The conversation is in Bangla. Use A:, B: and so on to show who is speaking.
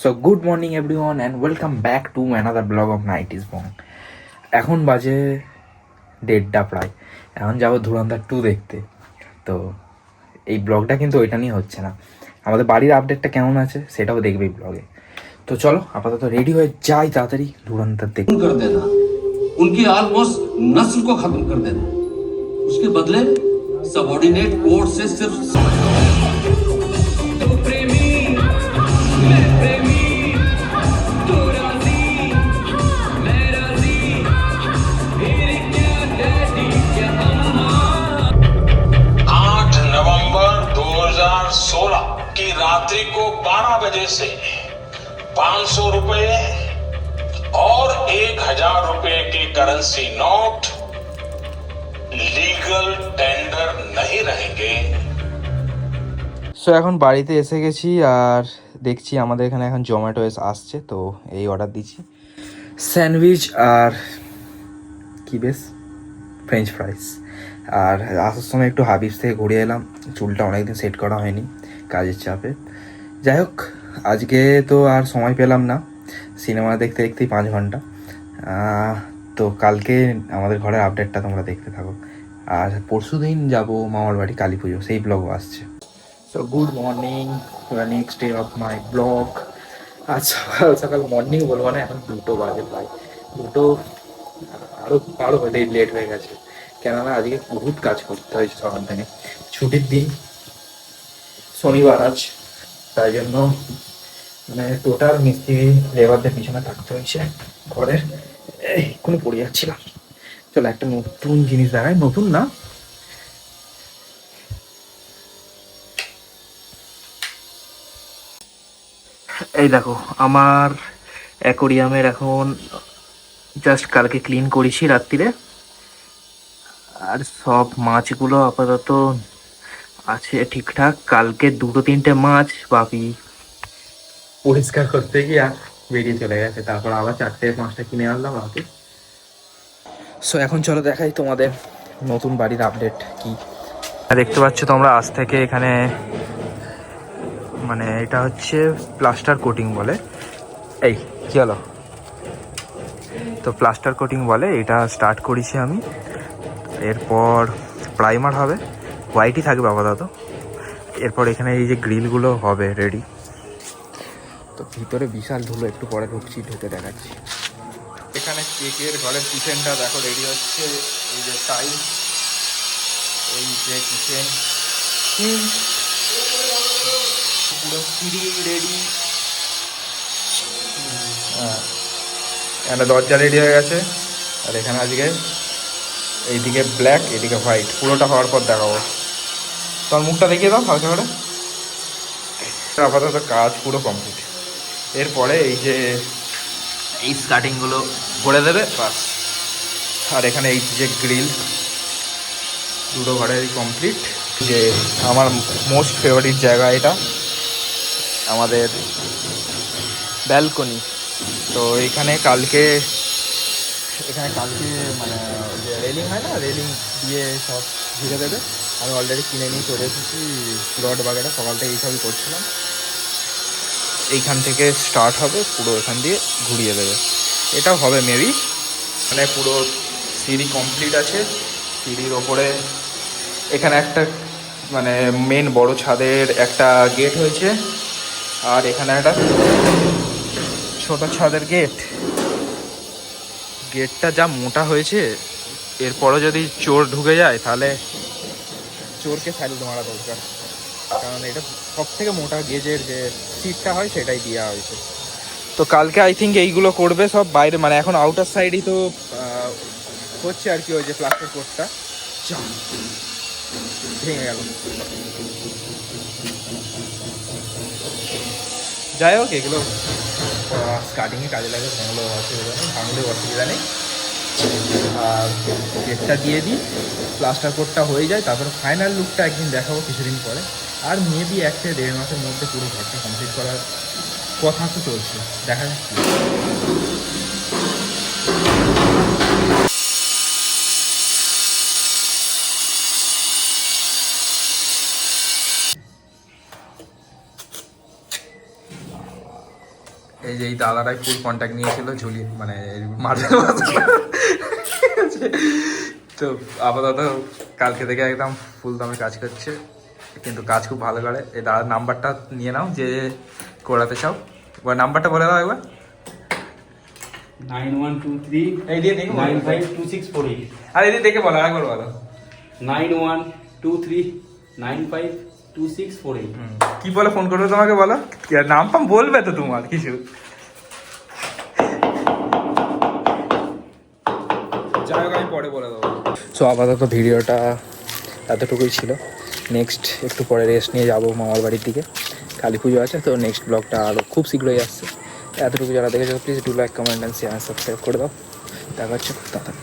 A: So good morning everyone and welcome back to another vlog of night is bong. এখন বাজে 1:30 প্রায়। এখন যাবো ধুরন্ধর 2 দেখতে। তো এই ব্লগটা কিন্তু ওইটা নিয়ে হচ্ছে না, আমাদের বাড়ির আপডেটটা কেমন আছে সেটাও দেখবে এই ব্লগে। তো চলো আপাতত রেডি হয়ে যাই, তাড়াতাড়ি ধুরন্ধর দেখতে।
B: कर देना, उनकी ऑलमोस्ट नस्ल को खत्म कर देना, उसके बदले सबऑर्डिनेट कोर्ट से सिर्फ
C: नवंबर 2016 की रात्रि को 12 बजे से 500 रुपए और 1000 रुपए के करेंसी नोट लीगल टेंडर नहीं रहेंगे।
A: সো এখন বাড়িতে এসে গেছি আর দেখছি আমাদের এখানে এখন জোম্যাটো আসছে, তো এই অর্ডার দিচ্ছি স্যান্ডউইচ আর কি বেশ ফ্রেঞ্চ ফ্রাইস। আর আসার সময় একটু হাবিস থেকে ঘুরে এলাম, চুলটা অনেকদিন সেট করা হয়নি কাজের চাপে। যাই হোক, আজকে তো আর সময় পেলাম না, সিনেমা দেখতে দেখতেই 5 ঘন্টা। তো কালকে আমাদের ঘরের আপডেটটা তোমরা দেখতে থাকো। আর পরশু দিন যাবো মামার বাড়ি কালী পুজো, সেই ব্লগও আসছে। So good morning, next day of my blog. আজ সকাল সকাল মর্নিং বলবো না, এখন 2টো বাজে প্রায়। 2টো আরও হতে লেট হয়ে গেছে, কেননা আজকে বহুত কাজ করতে হয়েছে সকাল থেকে। ছুটির দিন, শনিবার আজ, তাই জন্য মানে টোটাল মিস্ত্রি লেবারদের পিছনে থাকতে হয়েছে ঘরের। এক্ষুনি পড়ে যাচ্ছিলাম। চলো একটা নতুন জিনিস দেখাই, নতুন না, এই দেখো আমার অ্যাকোরিয়ামের এখন জাস্ট কালকে ক্লিন করেছি রাত্রিরে। আর সব মাছগুলো আপাতত আছে ঠিকঠাক। কালকে 2-3টে মাছ বাকি পরিষ্কার করতে গিয়ে আর বেরিয়ে চলে গেছে, তারপর আবার 4-5টা কিনে আনলাম রাতে। সো এখন চলো দেখাই তোমাদের নতুন বাড়ির আপডেট কি। দেখতে পাচ্ছ তোমরা আজ থেকে এখানে মানে এটা হচ্ছে প্লাস্টার কোটিং বলে। এই কি হলো, তো প্লাস্টার কোটিং বলে, এটা স্টার্ট করেছি আমি। এরপর প্রাইমার হবে, হোয়াইটই থাকবে আপাতত। এরপর এখানে এই যে গ্রিলগুলো হবে রেডি। তো ভিতরে বিশাল ধুলো, একটু পরে ঢুকছি, ঢুকে দেখাচ্ছি। এখানে কেকের ঘরের কিচেনটা দেখো রেডি হচ্ছে। এই যে টাইল, এই যে কিচেন, পুরো সিঁড়ি রেডি। হ্যাঁ, এখানে দরজা রেডি হয়ে গেছে। আর এখানে আজকে এইদিকে ব্ল্যাক, এদিকে হোয়াইট, পুরোটা হওয়ার পর দেখাবো। তোমার মুখটা দেখিয়ে দাও হালকা করে। আপাতত কাজ পুরো কমপ্লিট। এরপরে এই যে এই স্কার্টিংগুলো করে দেবে বাস। আর এখানে এই যে গ্রিল, দুটো ঘরেরই কমপ্লিট। যে আমার মোস্ট ফেভারিট জায়গা, এটা আমাদের ব্যালকনি। তো এখানে কালকে মানে যে রেলিং হয় না, রেলিং দিয়ে সব ঘিরে দেবে। আমি অলরেডি কিনে নিয়ে চলে এসেছি রড বাগেরা, সকাল থেকে এইসবই করছিলাম। এইখান থেকে স্টার্ট হবে, পুরো এখান দিয়ে ঘুরিয়ে দেবে। এটাও হবে মেবি। মানে পুরো সিঁড়ি কমপ্লিট আছে। সিঁড়ির ওপরে এখানে একটা মানে মেন বড় ছাদের একটা গেট হয়েছে। আর এখানে একটা ছোট ছাদের গেটটা যা মোটা হয়েছে, এরপরও যদি চোর ঢুকে যায় তাহলে চোরকে স্যালুট মারা দরকার, কারণ এটা সব থেকে মোটা গেজের যে সিটটা হয় সেটাই দেওয়া হয়েছে। তো কালকে আই থিঙ্ক এইগুলো করবে সব বাইরে, মানে এখন আউটার সাইডই তো হচ্ছে আর কি। ওই যে প্লাস্টার কোটটা ভেঙে গেল। যাই হোক, এগুলো স্টার্টিংয়ে কাজে লাগে, ভাঙলেও অসুবিধা নেই, ভাঙলেও অসুবিধা নেই। আর গেটটা দিয়ে দিই, প্লাস্টার কোটটা হয়ে যায়, তারপরে ফাইনাল লুকটা একদিন দেখাবো কিছুদিন পরে। আর মেবি 1-1.5 মাসের মধ্যে পুরো ঘরটা কমপ্লিট করার কথা তো চলছে, দেখা যাচ্ছে। এই যে এই দাদারাই ফুল কন্ট্যাক্ট নিয়েছিল ঝুলি মানে মাঝে তো আপাতত কালকে থেকে একদম ফুল দামে কাজ করছে, কিন্তু কাজ খুব ভালো করে। এই দাদার নাম্বারটা নিয়ে নাও যে করাতে চাও, এবার নাম্বারটা বলে দাও একবার।
D: 9123
A: এই দিয়ে দেখো
D: 952648
A: আর এই দিয়ে দেখে বলো, একবার বলো।
D: 9123 952648।
A: কি বলে ফোন করবে তোমাকে বলো, কি আর নাম ফাম বলবে তো তোমার কিছু। যাই হোক আমি পরে বলে দেবো। সো আপাতত ভিডিওটা এতটুকুই ছিল। নেক্সট একটু পরে রেস্ট নিয়ে যাবো মামার বাড়ির দিকে, কালী পুজো আছে তো। নেক্সট ব্লগটা আরও খুব শীঘ্রই আসছে। এতটুকু যারা দেখেছো please do like, comment and share, subscribe করে দাও। দেখা হচ্ছে খুব তাড়াতাড়ি।